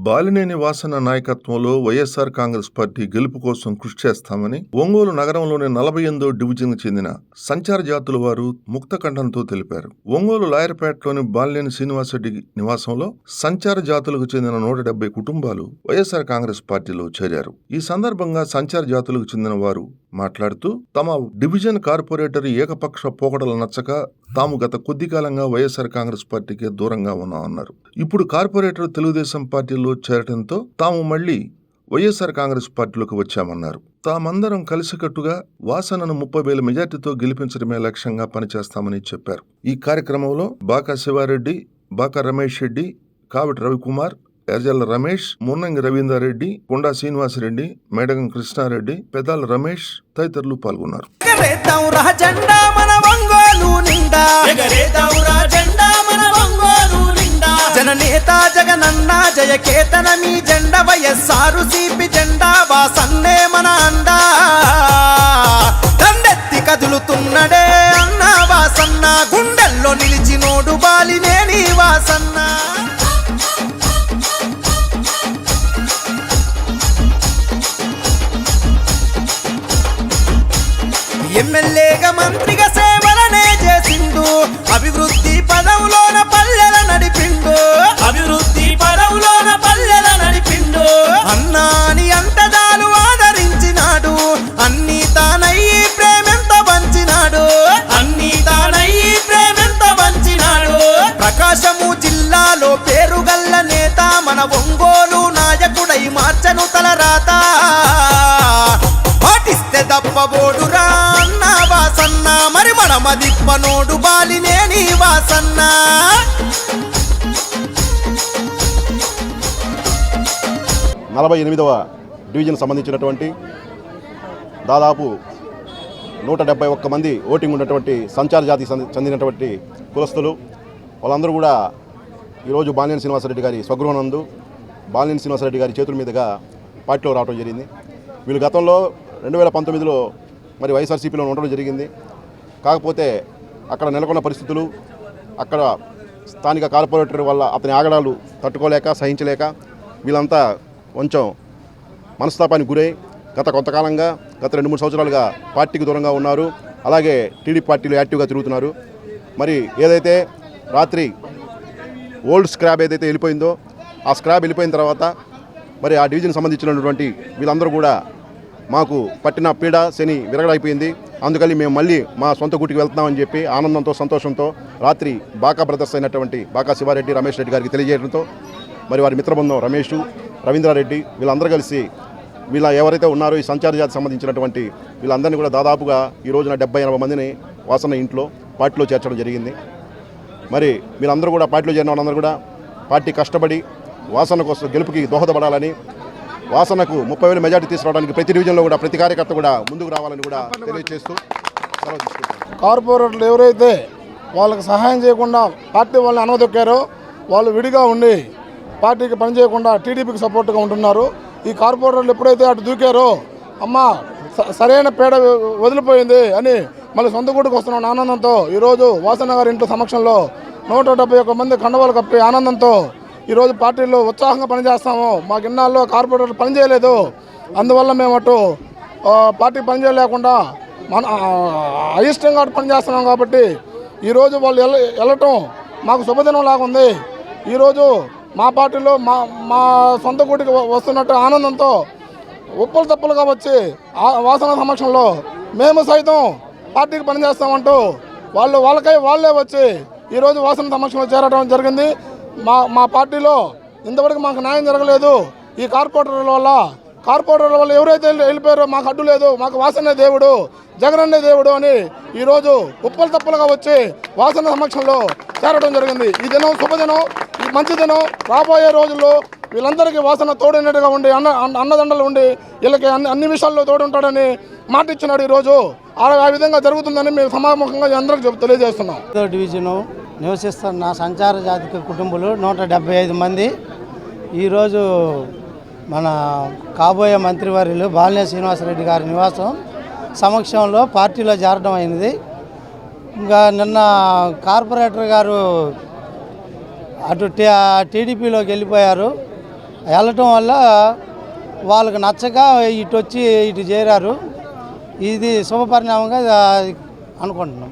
బాలినేని వాసన నాయకత్వంలో వైఎస్ఆర్ కాంగ్రెస్ పార్టీ గెలుపు కోసం కృషి చేస్తామని ఒంగోలు నగరంలోని 48వ డివిజన్ చెందిన సంచార జాతుల వారు ముక్తకంఠంతో తెలిపారు. ఒంగోలు లాయర్పేటలోని బాలినేని శ్రీనివాసరెడ్డి నివాసంలో సంచార జాతులకు చెందిన 170 కుటుంబాలు వైఎస్ఆర్ కాంగ్రెస్ పార్టీలో చేరారు. ఈ సందర్భంగా సంచార జాతులకు చెందిన వారు మాట్లాడుతూ తమ డివిజన్ కార్పొరేటర్ ఏకపక్ష పోకడలు నచ్చక తాము గత కొద్ది కాలంగా వైఎస్ఆర్ కాంగ్రెస్ పార్టీకి దూరంగా ఉన్నామన్నారు. ఇప్పుడు కార్పొరేటర్ తెలుగుదేశం పార్టీలో చేరటంతో తాము మళ్లీ వైఎస్ఆర్ కాంగ్రెస్ పార్టీలోకి వచ్చామన్నారు. తామందరం కలిసికట్టుగా వాసనను 30,000 మెజార్టీతో గెలిపించడమే లక్ష్యంగా పనిచేస్తామని చెప్పారు. ఈ కార్యక్రమంలో బాకా శివారెడ్డి, బాకా రమేష్ రెడ్డి, కావిటి రవికుమార్, ఎర్జల్ల రమేష్, మున్నంగి రవీందర్ రెడ్డి, కొండా శ్రీనివాసరెడ్డి, మేడగం కృష్ణారెడ్డి, పెదాల రమేష్ తదితరులు పాల్గొన్నారు. జననేత జగనన్న జయ కేతన మీ జెండ వైఎస్ఆర్ సిపి జెండా వాసన్నే మన అండా దండెత్తి కదులుతున్నడే అన్న వాసన్న గుండెల్లో నిలిచినోడు బాలినేని వాసన్న. ఎమ్మెల్యేగా మంత్రిగా సేవలనే చేసిండు, అభివృద్ధి పదవులోన పల్లెల నడిపిండు, అభివృద్ధి పదవులోన పల్లెల నడిపిండు. అన్నాని అంతదాలు ఆదరించినాడు, అన్ని తానయ్యి ప్రేమెంత పంచినాడు, అన్ని తానయ్యి ప్రేమెంత పంచినాడు. ప్రకాశము జిల్లాలో పేరుగల్ల నేత మన ఒంగోలు నాయకుడై మార్చను తలరాత పాటిస్తే దప్పబోడురా అన్న వాసన్న మరి మనమదిప్పనోడు బాలినేని వాసన్న. 48వ డివిజన్ సంబంధించినటువంటి దాదాపు 171 మంది ఓటింగ్ ఉన్నటువంటి సంచార జాతికి చెందినటువంటి కులస్తులు వాళ్ళందరూ కూడా ఈరోజు బాలినేని శ్రీనివాసరెడ్డి గారి స్వగృహం నందు బాలినేని శ్రీనివాసరెడ్డి గారి చేతుల మీదుగా పార్టీలో రావడం జరిగింది. వీళ్ళు గతంలో 2019లో మరి వైఎస్ఆర్సీపీలో ఉండడం జరిగింది. కాకపోతే అక్కడ నెలకొన్న పరిస్థితులు, అక్కడ స్థానిక కార్పొరేటర్ వల్ల అతని ఆగడాలు తట్టుకోలేక సహించలేక వీళ్ళంతా కొంచెం మనస్తాపానికి గురై గత కొంతకాలంగా గత 2-3 సంవత్సరాలుగా పార్టీకి దూరంగా ఉన్నారు. అలాగే టీడీపీ పార్టీలో యాక్టివ్గా తిరుగుతున్నారు. మరి ఏదైతే రాత్రి ఓల్డ్ స్క్రాబ్ ఏదైతే వెళ్ళిపోయిందో ఆ స్క్రాబ్ వెళ్ళిపోయిన తర్వాత మరి ఆ డివిజన్ సంబంధించినటువంటి వీళ్ళందరూ కూడా మాకు పట్టిన పీడ శని విరగడైపోయింది, అందుకని మేము మళ్ళీ మా సొంత గుటికి వెళ్తున్నామని చెప్పి ఆనందంతో సంతోషంతో రాత్రి బాకా బ్రదర్స్ అయినటువంటి బాకా శివారెడ్డి, రమేష్ రెడ్డి గారికి తెలియజేయడంతో మరి వారి మిత్రబృందం రమేష్, రవీంద్రారెడ్డి వీళ్ళందరూ కలిసి వీళ్ళ ఎవరైతే ఉన్నారో ఈ సంచార జాతికి సంబంధించినటువంటి వీళ్ళందరినీ కూడా దాదాపుగా ఈ రోజున 70-80 మందిని వాసన ఇంట్లో పార్టీలో చేర్చడం జరిగింది. మరి వీళ్ళందరూ కూడా పార్టీలో చేరిన వాళ్ళందరూ కూడా పార్టీ కష్టపడి వాసన కోసం గెలుపుకి దోహదపడాలని, వాసనకు 30,000 మెజార్టీ తీసుకురావడానికి ప్రతి డివిజన్లో కూడా ప్రతి కార్యకర్త కూడా ముందుకు రావాలని కూడా తెలియజేస్తూ సెలవు తీసుకుంటారు. కార్పొరేటర్లు ఎవరైతే వాళ్ళకి సహాయం చేయకుండా పార్టీ వాళ్ళని అనవదొక్కారో వాళ్ళు విడిగా ఉండి పార్టీకి పనిచేయకుండా టీడీపీకి సపోర్ట్గా ఉంటున్నారు. ఈ కార్పొరేటర్లు ఎప్పుడైతే అటు దూకారో అమ్మ సరైన పేడ వదిలిపోయింది అని మళ్ళీ సొంత గుడికి వస్తున్న ఆనందంతో ఈరోజు వాసన గారి ఇంట్లో సమక్షంలో 171 మంది కండవాలు కప్పి ఆనందంతో ఈరోజు పార్టీలో ఉత్సాహంగా పనిచేస్తాము. మాకు ఇన్నాళ్ళు కార్పొరేటర్లు పనిచేయలేదు, అందువల్ల మేము అటు పార్టీ పనిచేయలేకుండా మన అయిష్టంగా అటు పనిచేస్తున్నాం. కాబట్టి ఈరోజు వాళ్ళు వెళ్ళటం మాకు శుభదినం లాగా ఉంది. ఈరోజు మా పార్టీలో మా సొంత గుడికి వస్తున్నట్టు ఆనందంతో ఉప్పులు తప్పులుగా వచ్చి వాసన సమక్షంలో మేము సైతం పార్టీకి పనిచేస్తామంటూ వాళ్ళకై వాళ్ళే వచ్చి ఈరోజు వాసన సమక్షంలో చేరడం జరిగింది. మా పార్టీలో ఇంతవరకు మాకు న్యాయం జరగలేదు. ఈ కార్పొరేటర్ల వల్ల ఎవరైతే వెళ్ళిపోయారో మాకు అడ్డు లేదు, మాకు వాసనే దేవుడు, జగనన్నే దేవుడు అని ఈరోజు ఉప్పలు తప్పులుగా వచ్చి వాసన సమక్షంలో చేరడం జరిగింది. ఈ దినం శుభదినం, ఈ మంచి దినం. రాబోయే రోజుల్లో వీళ్ళందరికీ వాసన తోడైనట్టుగా ఉండి అన్నదండలు ఉండి వీళ్ళకి అన్ని విషయాల్లో తోడుంటాడని మాట ఇచ్చినాడు. ఈరోజు ఆ విధంగా జరుగుతుందని మేము సమాముఖంగా అందరికీ తెలియజేస్తున్నాం. డివిజను నివసిస్తున్న సంచార జాతిక కుటుంబాలు 175 మంది ఈరోజు మన కాబోయే మంత్రివర్యులు బాలినేని శ్రీనివాసరెడ్డి గారి నివాసం సమక్షంలో పార్టీలో చేరడం అయింది. ఇంకా నిన్న కార్పొరేటర్ గారు అటు టీడీపీలోకి వెళ్ళిపోయారు. వెళ్ళటం వల్ల వాళ్ళకి నచ్చక ఇటు వచ్చి ఇటు చేరారు. ఇది శుభపరిణామంగా అనుకుంటున్నాం.